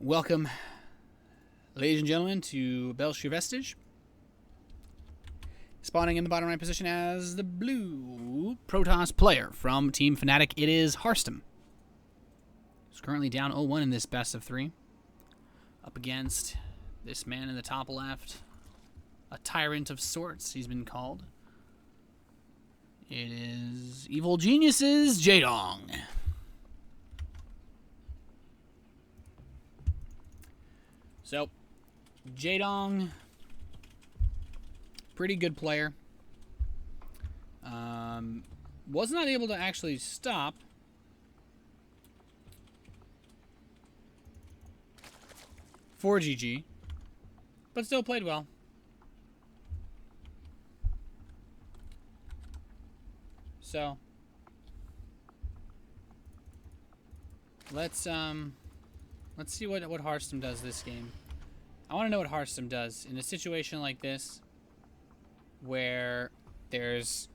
Welcome, ladies and gentlemen, to Belshire Vestige. Spawning in the bottom right position as the blue Protoss player from Team Fnatic, it is Harstem. He's currently down 0-1 in this best of 3. Up against this man in the top left. A tyrant of sorts, he's been called. It is Evil Genius's Jaedong. So, Jaedong, pretty good player. Was not able to actually stop. For GG, but still played well. So, let's see what Harstem does this game. I want to know what Harstem does in a situation like this, where there's,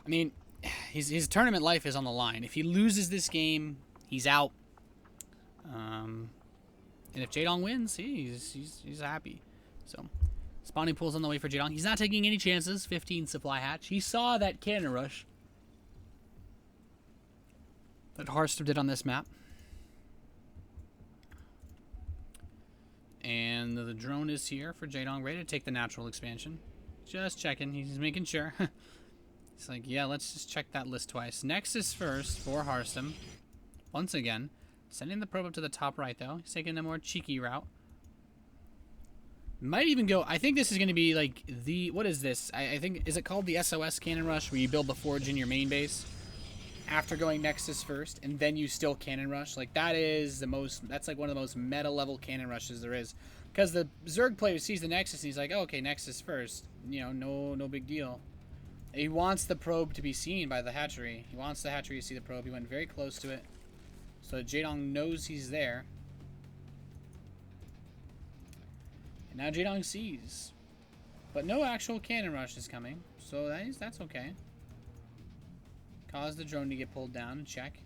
I mean, his tournament life is on the line. If he loses this game, he's out. And if Jaedong wins, he's happy. So, spawning pool's on the way for Jaedong. He's not taking any chances. 15 supply hatch. He saw that cannon rush that Harstem did on this map. And the drone is here for Jaedong, ready to take the natural expansion. Just checking. He's making sure. He's like, yeah, let's just check that list twice. Nexus first for Harstem. Once again. Sending the probe up to the top right, though. He's taking a more cheeky route. Might even go... I think this is going to be, like, the... What is this? I think... Is it called the SOS cannon rush, where you build the forge in your main base after going Nexus first, and then you still cannon rush? Like, that is the most... That's, like, one of the most meta-level cannon rushes there is. Because the Zerg player sees the Nexus, and he's like, oh, okay, Nexus first. You know, no big deal. He wants the probe to be seen by the hatchery. He wants the hatchery to see the probe. He went very close to it. So Jaedong knows he's there. And now Jaedong sees. But no actual cannon rush is coming. So that's okay. Cause the drone to get pulled down and check.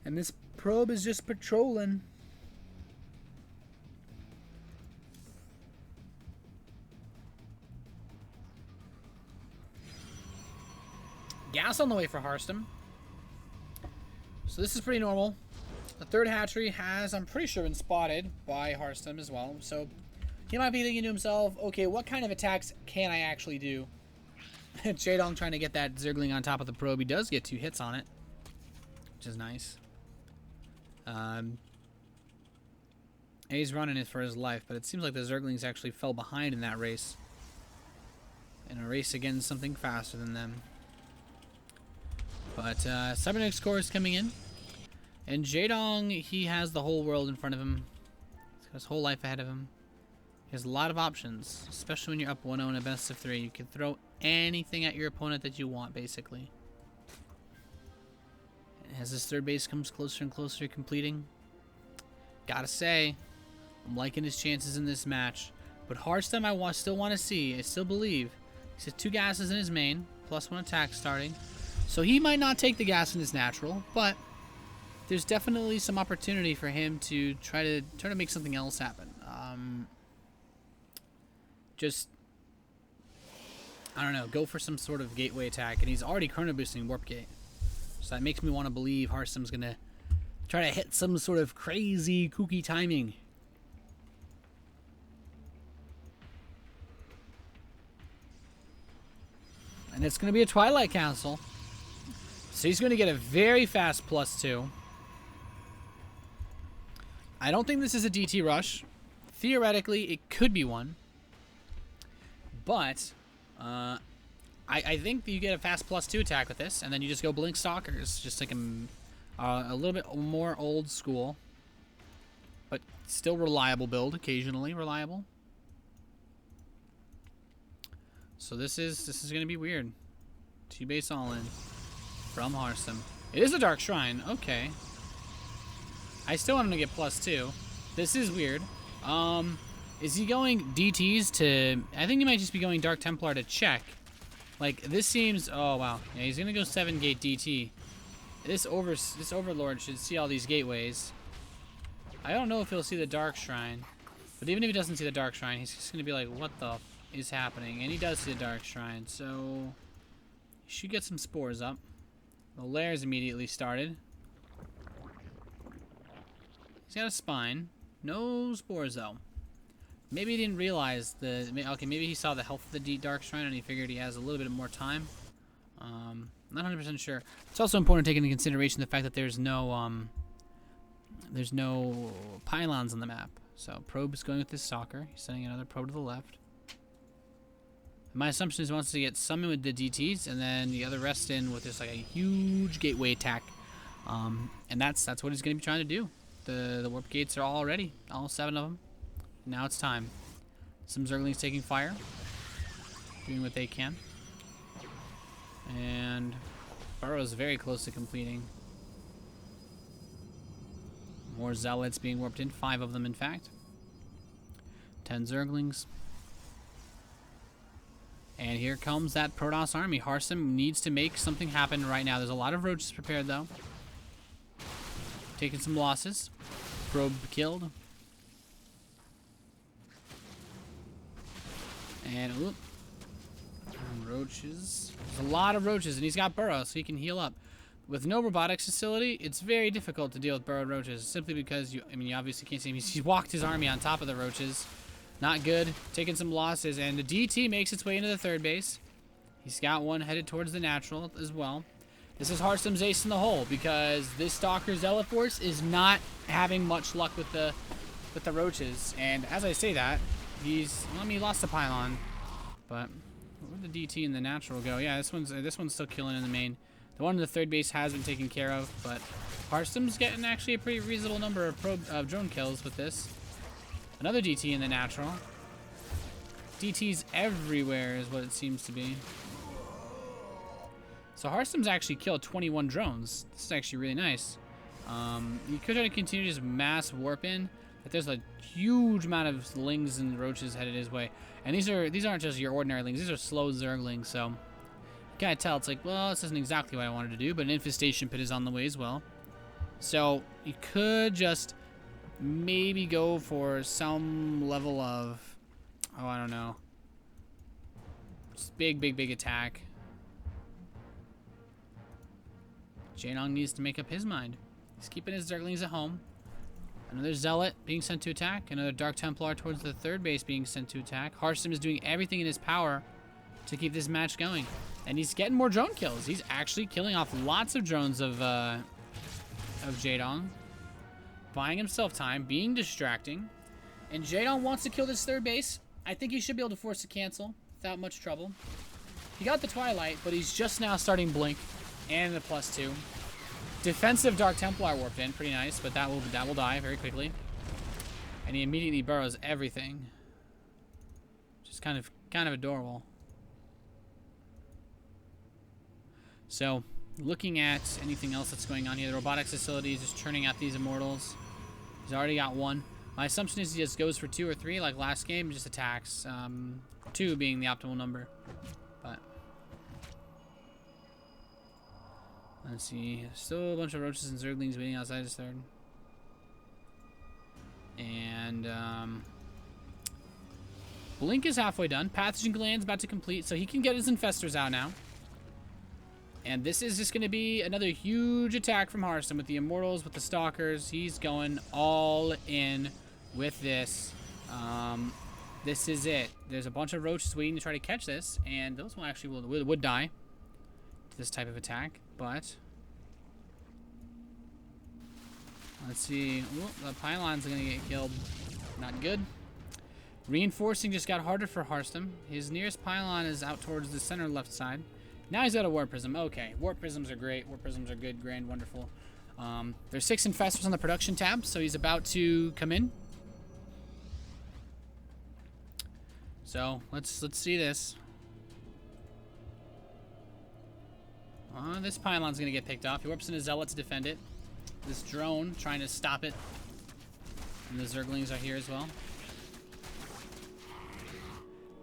And this probe is just patrolling. Gas on the way for Harstem. So this is pretty normal. The third hatchery has, I'm pretty sure, been spotted by Harstem as well. So he might be thinking to himself, okay, what kind of attacks can I actually do? Jaedong trying to get that Zergling on top of the probe. He does get 2 hits on it, which is nice. He's running it for his life, but it seems like the Zerglings actually fell behind in that race. In a race against something faster than them. But Cybernetics core is coming in. And Jaedong, he has the whole world in front of him. He's got his whole life ahead of him. He has a lot of options, especially when you're up 1-0 in a best of 3. You can throw anything at your opponent that you want, basically. As his third base comes closer and closer to completing, gotta say, I'm liking his chances in this match. But Harstem, I still want to see. I still believe. He has 2 gases in his main, plus 1 attack starting. So he might not take the gas in his natural, but there's definitely some opportunity for him to try to make something else happen. Just, I don't know, go for some sort of gateway attack. And he's already chrono boosting Warp Gate. So that makes me want to believe Harstem's going to try to hit some sort of crazy, kooky timing. And it's going to be a Twilight Council. So he's going to get a very fast +2. I don't think this is a DT rush. Theoretically, it could be one. But I think that you get a fast +2 attack with this, and then you just go Blink Stalkers. Just like a little bit more old school. But still reliable build, occasionally reliable. So this is going to be weird. 2-base all-in from Harstem. It is a Dark Shrine. Okay. I still want him to get +2. This is weird. Is he going DTs to... I think he might just be going Dark Templar to check. Like, this seems... Oh, wow. Yeah, he's going to go 7-gate DT. This Overlord should see all these gateways. I don't know if he'll see the Dark Shrine. But even if he doesn't see the Dark Shrine, he's just going to be like, what the is happening? And he does see the Dark Shrine, so he should get some spores up. The lair's immediately started. He's got a spine. No spores, though. Maybe he didn't realize the... Okay, maybe he saw the health of the Dark Shrine and he figured he has a little bit more time. Not 100% sure. It's also important to take into consideration the fact that there's no pylons on the map. So probe is going with this stalker. He's sending another probe to the left. My assumption is he wants to get some in with the DTs and then the other rest in with just like a huge gateway attack. And that's what he's going to be trying to do. The warp gates are all ready, all 7 of them. Now it's time. Some Zerglings taking fire, doing what they can. And Burrow's very close to completing. More Zealots being warped in, 5 of them in fact. 10 Zerglings. And here comes that Protoss army. Harstem needs to make something happen right now. There's a lot of roaches prepared though. Taking some losses. Probe killed. And whoop. Roaches. There's a lot of roaches, and he's got Burrow, so he can heal up. With no robotics facility, it's very difficult to deal with burrowed roaches, simply because you obviously can't see him. He's walked his army on top of the roaches. Not good. Taking some losses, and the DT makes its way into the 3rd base. He's got one headed towards the natural as well. This is Harstem's ace in the hole, because this Stalker Zealot Force is not having much luck with the roaches. And as I say that, he lost the pylon, but where'd the DT and the natural go? Yeah, this one's still killing in the main. The one in the 3rd base has been taken care of, but Harstem's getting actually a pretty reasonable number of drone kills with this. Another DT in the natural. DTs everywhere is what it seems to be. So Harstem's actually killed 21 drones. This is actually really nice. You could try to continue just mass warp in, but there's a huge amount of lings and roaches headed his way. And these aren't just your ordinary lings, these are slow Zerglings, so you gotta tell, it's like, well, this isn't exactly what I wanted to do, but an infestation pit is on the way as well. So you could just maybe go for some level of, oh, I don't know, just big attack. Jaedong needs to make up his mind. He's keeping his Zerglings at home. Another Zealot being sent to attack. Another Dark Templar towards the 3rd base being sent to attack. Harstem is doing everything in his power to keep this match going. And he's getting more drone kills. He's actually killing off lots of drones of Jaedong. Buying himself time, being distracting. And Jaedong wants to kill this 3rd base. I think he should be able to force a cancel without much trouble. He got the Twilight, but he's just now starting Blink and the +2. Defensive Dark Templar warped in, pretty nice, but that will die very quickly. And he immediately burrows everything. Just kind of adorable. So, looking at anything else that's going on here, the robotics facility is just churning out these immortals. He's already got 1. My assumption is he just goes for 2 or 3 like last game, just attacks. 2 being the optimal number. But let's see. Still a bunch of roaches and Zerglings waiting outside his 3rd. And Blink is halfway done. Pathogen Gland's about to complete, so he can get his Infestors out now. And this is just going to be another huge attack from Harstem with the Immortals, with the Stalkers. He's going all in with this. This is it. There's a bunch of roaches waiting to try to catch this, and those will actually would die to this type of attack. But let's see. Ooh, the pylons are going to get killed. Not good. Reinforcing just got harder for Harstem. His nearest pylon is out towards the center left side. Now he's got a Warp Prism. Okay, Warp Prisms are great. Warp Prisms are good, grand, wonderful. There's 6 Infestors on the production tab, so he's about to come in. So let's see this. This pylon's gonna get picked off. He warps in a Zealot to defend it. This drone trying to stop it. And the Zerglings are here as well.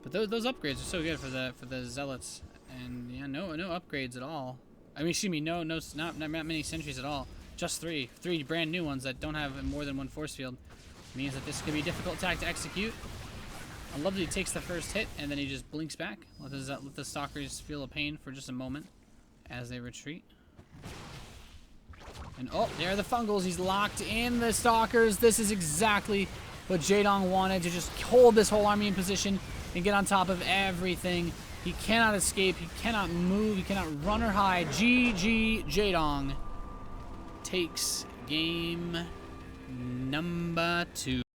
But those upgrades are so good for the Zealots. And yeah, no upgrades at all. I mean, excuse me, not many sentries at all. Just three brand new ones that don't have more than one force field. Means that this could be a difficult attack to execute. I love that he takes the first hit and then he just blinks back. Let the stalkers feel a pain for just a moment as they retreat. And oh, there are the fungals. He's locked in the stalkers. This is exactly what Jaedong wanted, to just hold this whole army in position and get on top of everything. He cannot escape. He cannot move. He cannot run or hide. GG Jaedong takes game number 2.